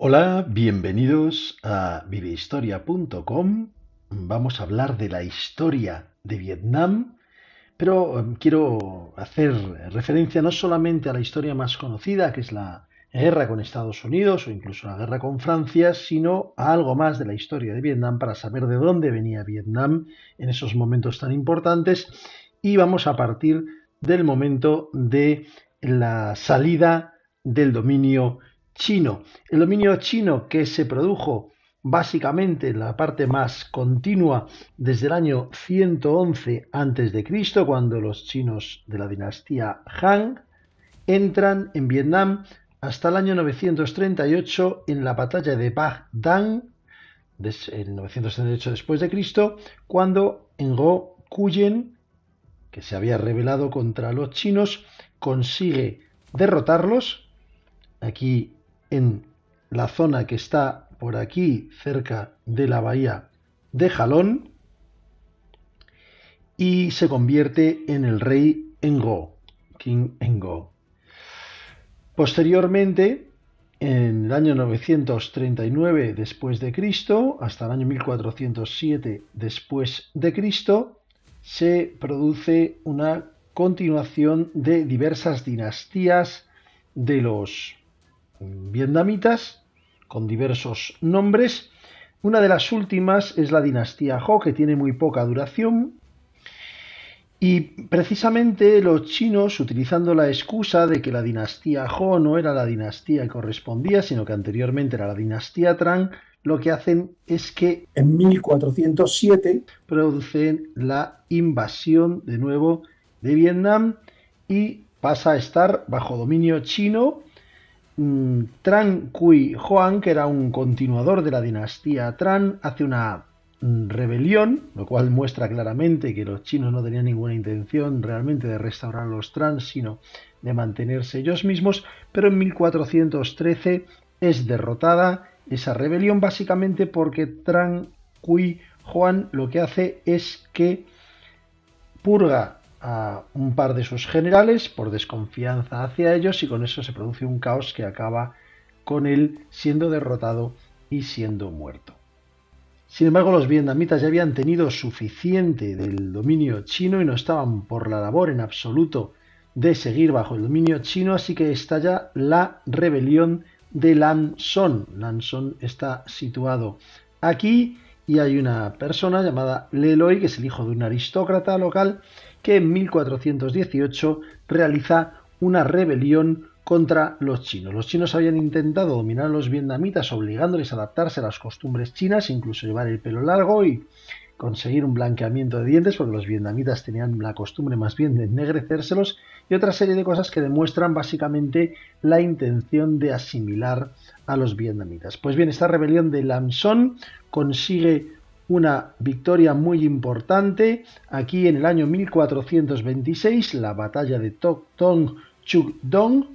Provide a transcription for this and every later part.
Hola, bienvenidos a vivehistoria.com. Vamos a hablar de la historia de Vietnam, pero quiero hacer referencia no solamente a la historia más conocida, que es la guerra con Estados Unidos o incluso la guerra con Francia, sino a algo más de la historia de Vietnam para saber de dónde venía Vietnam en esos momentos tan importantes. Y vamos a partir del momento de la salida del dominio chino. El dominio chino que se produjo básicamente en la parte más continua desde el año 111 a.C., cuando los chinos de la dinastía Han entran en Vietnam, hasta el año 938 en la batalla de Bac Dang, en 938 después de Cristo, cuando Ngo Cuyen, que se había rebelado contra los chinos, consigue derrotarlos aquí en la zona que está por aquí cerca de la bahía de Jalón, y se convierte en el rey Ngo, King Ngo. Posteriormente, en el año 939 después de Cristo hasta el año 1407 después de Cristo, se produce una continuación de diversas dinastías de los vietnamitas con diversos nombres. Una de las últimas es la dinastía Ho, que tiene muy poca duración, y precisamente los chinos, utilizando la excusa de que la dinastía Ho no era la dinastía que correspondía, sino que anteriormente era la dinastía Tang, lo que hacen es que en 1407 producen la invasión de nuevo de Vietnam y pasa a estar bajo dominio chino. Tran Cui Hoang, que era un continuador de la dinastía Tran, hace una rebelión, lo cual muestra claramente que los chinos no tenían ninguna intención realmente de restaurar a los Tran, sino de mantenerse ellos mismos, pero en 1413 es derrotada esa rebelión básicamente porque Tran Cui Hoang lo que hace es que purga a un par de sus generales por desconfianza hacia ellos, y con eso se produce un caos que acaba con él siendo derrotado y siendo muerto. Sin embargo, los vietnamitas ya habían tenido suficiente del dominio chino y no estaban por la labor en absoluto de seguir bajo el dominio chino, así que estalla la rebelión de Lan Son. Lan Son está situado aquí y hay una persona llamada Le Loi, que es el hijo de un aristócrata local, que en 1418 realiza una rebelión contra los chinos. Los chinos habían intentado dominar a los vietnamitas obligándoles a adaptarse a las costumbres chinas, incluso llevar el pelo largo y conseguir un blanqueamiento de dientes, porque los vietnamitas tenían la costumbre más bien de ennegrecérselos, y otra serie de cosas que demuestran básicamente la intención de asimilar a los vietnamitas. Pues bien, esta rebelión de Lam Son consigue una victoria muy importante aquí en el año 1426, la batalla de Toc Tong Chuk Dong,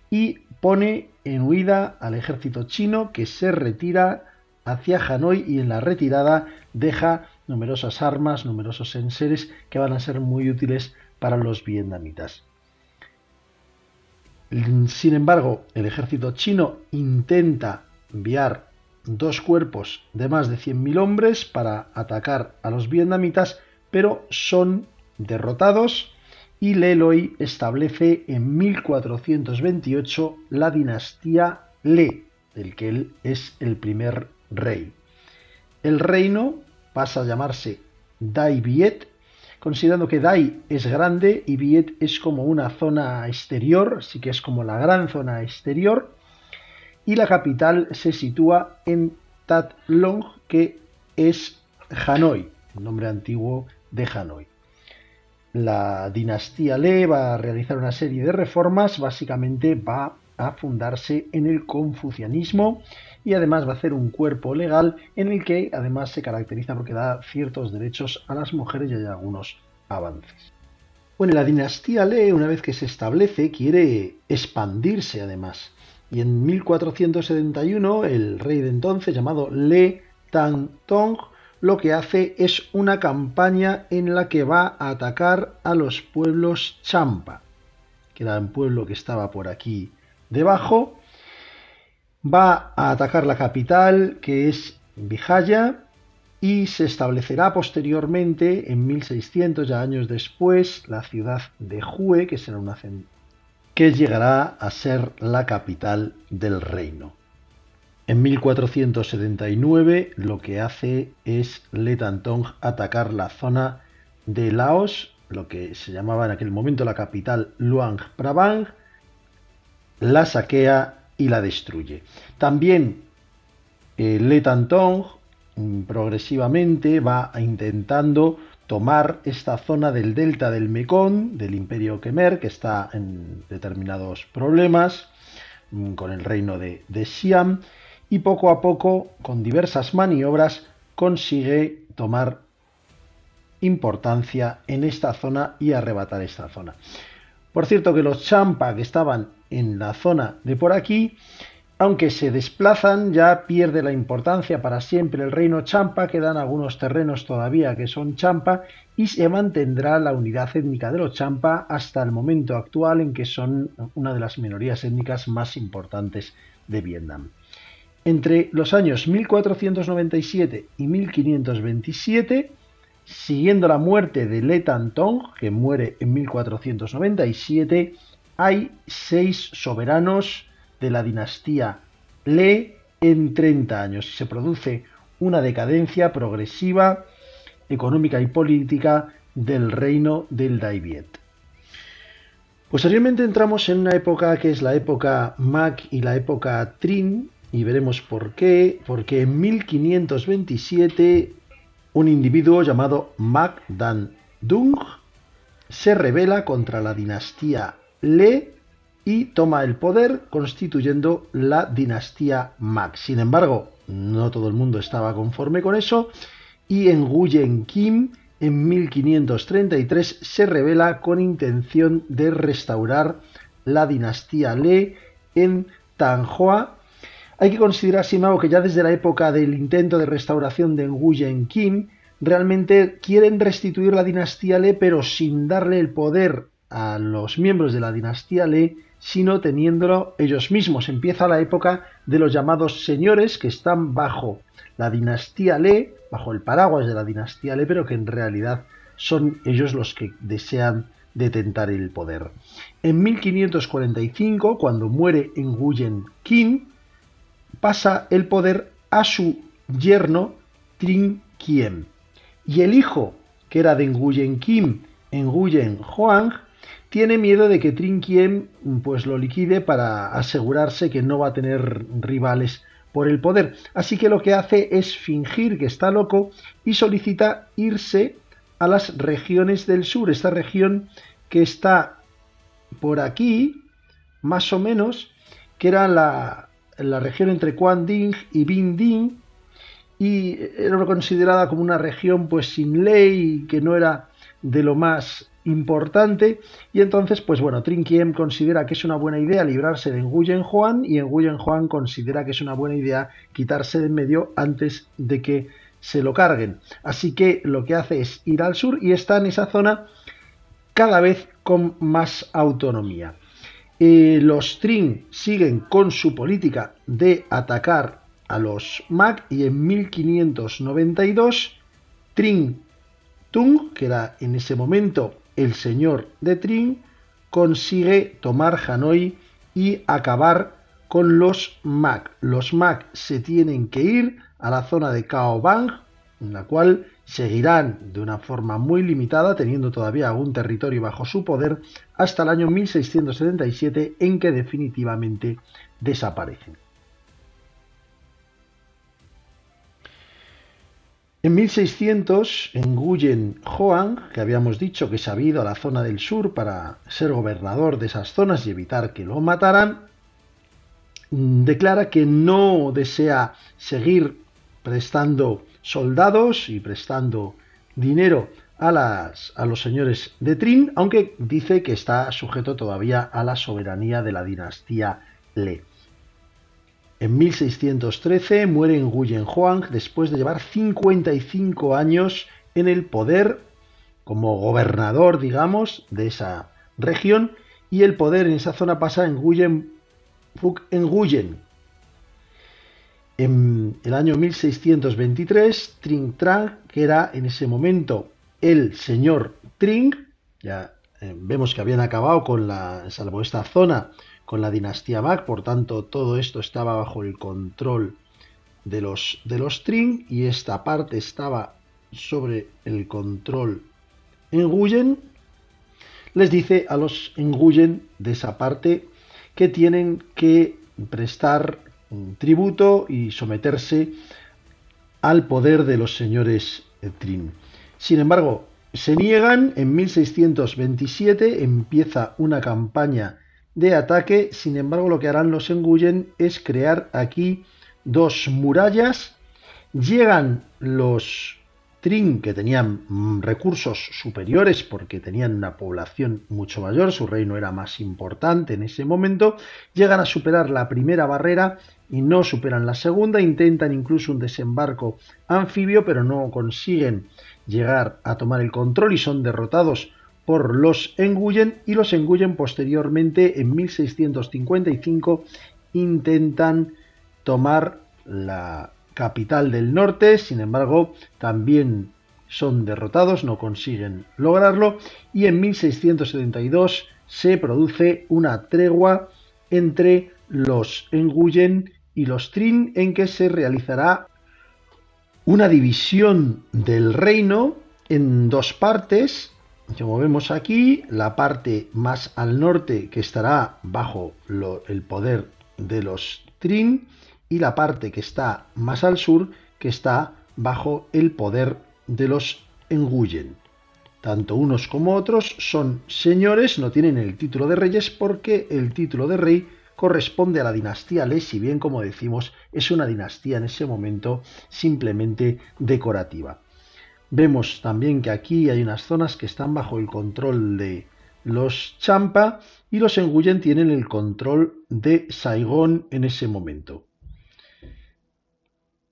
y pone en huida al ejército chino, que se retira hacia Hanoi, y en la retirada deja numerosas armas, numerosos enseres que van a ser muy útiles para los vietnamitas. Sin embargo, el ejército chino intenta enviar dos cuerpos de más de 100.000 hombres para atacar a los vietnamitas, pero son derrotados, y Le Loi establece en 1428 la dinastía Le, del que él es el primer rey. El reino pasa a llamarse Dai Viet, considerando que Dai es grande y Viet es como una zona exterior, sí que es como la gran zona exterior, y la capital se sitúa en Tat Long, que es Hanoi, el nombre antiguo de Hanoi. La dinastía Le va a realizar una serie de reformas, básicamente va a fundarse en el confucianismo, y además va a hacer un cuerpo legal en el que además se caracteriza porque da ciertos derechos a las mujeres y hay algunos avances. Bueno, la dinastía Le, una vez que se establece, quiere expandirse además, y en 1471 el rey de entonces, llamado Le Tang Tong, lo que hace es una campaña en la que va a atacar a los pueblos Champa, que era un pueblo que estaba por aquí debajo, Va a atacar la capital, que es Vijaya, y se establecerá posteriormente, en 1600, ya años después, la ciudad de Hue, que llegará a ser la capital del reino. En 1479 lo que hace es Le Tantong atacar la zona de Laos, lo que se llamaba en aquel momento la capital Luang Prabang, la saquea y la destruye. También Le Tantong progresivamente va intentando tomar esta zona del delta del Mekong, del Imperio Khmer, que está en determinados problemas con el reino de Siam, y poco a poco, con diversas maniobras, consigue tomar importancia en esta zona y arrebatar esta zona. Por cierto que los Champa que estaban en la zona de por aquí, aunque se desplazan, ya pierde la importancia para siempre el reino Champa, quedan algunos terrenos todavía que son Champa y se mantendrá la unidad étnica de los Champa hasta el momento actual, en que son una de las minorías étnicas más importantes de Vietnam. Entre los años 1497 y 1527, siguiendo la muerte de Le Tantong, que muere en 1497, hay 6 soberanos de la dinastía Le en 30 años. Se produce una decadencia progresiva económica y política del reino del Dai Viet. Posteriormente entramos en una época que es la época Mac y la época Trinh, y veremos por qué. Porque en 1527 un individuo llamado Mac Dan Dung se rebela contra la dinastía Le y toma el poder, constituyendo la dinastía Mac. Sin embargo, no todo el mundo estaba conforme con eso, y Nguyen Kim en 1533 se rebela con intención de restaurar la dinastía Le en Thanh. Hay que considerar, sin embargo, que ya desde la época del intento de restauración de Nguyen Kim, realmente quieren restituir la dinastía Le, pero sin darle el poder a los miembros de la dinastía Le, sino teniéndolo ellos mismos. Empieza la época de los llamados señores, que están bajo la dinastía Le, bajo el paraguas de la dinastía Le, pero que en realidad son ellos los que desean detentar el poder. En 1545, cuando muere Nguyen Kim, pasa el poder a su yerno Trinh Quiem, y el hijo, que era de Nguyen Kim, Nguyen Hoang, tiene miedo de que Trinh Quiem pues lo liquide para asegurarse que no va a tener rivales por el poder. Así que lo que hace es fingir que está loco y solicita irse a las regiones del sur, esta región que está por aquí, más o menos, que era la región entre Quang Dinh y Binh Dinh, y era considerada como una región pues sin ley, que no era de lo más importante, y entonces pues bueno, Trinh Quiem considera que es una buena idea librarse de Nguyen Hoang, y Nguyen Hoang considera que es una buena idea quitarse de en medio antes de que se lo carguen. Así que lo que hace es ir al sur y está en esa zona cada vez con más autonomía. Los Trinh siguen con su política de atacar a los Mac, y en 1592 Trinh Tung, que era en ese momento el señor de Trinh, consigue tomar Hanoi y acabar con los Mac. Los Mac se tienen que ir a la zona de Cao Bang, en la cual seguirán de una forma muy limitada, teniendo todavía algún territorio bajo su poder, hasta el año 1677, en que definitivamente desaparecen. En 1600, Nguyen Hoang, que habíamos dicho que se había ido a la zona del sur para ser gobernador de esas zonas y evitar que lo mataran, declara que no desea seguir prestando soldados y prestando dinero a los señores de Trinh, aunque dice que está sujeto todavía a la soberanía de la dinastía Le. En 1613 muere Nguyen Hoang después de llevar 55 años en el poder como gobernador, digamos, de esa región, y el poder en esa zona pasa a Nguyen Phuc Nguyen. En el año 1623, Tring Trang, que era en ese momento el señor Tring, ya vemos que habían acabado con salvo esta zona, con la dinastía Mac, por tanto todo esto estaba bajo el control de los Tring y esta parte estaba sobre el control Nguyen. Les dice a los Nguyen de esa parte que tienen que prestar tributo y someterse al poder de los señores Trin. Sin embargo, se niegan. En 1627 empieza una campaña de ataque. Sin embargo, lo que harán los Nguyen es crear aquí dos murallas. Llegan los Trin, que tenían recursos superiores porque tenían una población mucho mayor, su reino era más importante en ese momento, llegan a superar la primera barrera y no superan la segunda, intentan incluso un desembarco anfibio, pero no consiguen llegar a tomar el control y son derrotados por los Nguyen, y los Nguyen posteriormente en 1655 intentan tomar la capital del norte. Sin embargo, también son derrotados, no consiguen lograrlo, y en 1672 se produce una tregua entre los Nguyen y los Trin, en que se realizará una división del reino en dos partes. Como vemos aquí, la parte más al norte, que estará bajo el poder de los Trin, y la parte que está más al sur, que está bajo el poder de los Nguyen. Tanto unos como otros son señores, no tienen el título de reyes porque el título de rey corresponde a la dinastía Le, si bien, como decimos, es una dinastía en ese momento simplemente decorativa. Vemos también que aquí hay unas zonas que están bajo el control de los Champa, y los Nguyen tienen el control de Saigón en ese momento.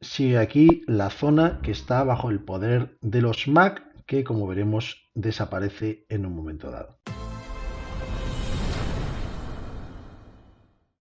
Sigue aquí la zona que está bajo el poder de los Mac, que como veremos desaparece en un momento dado.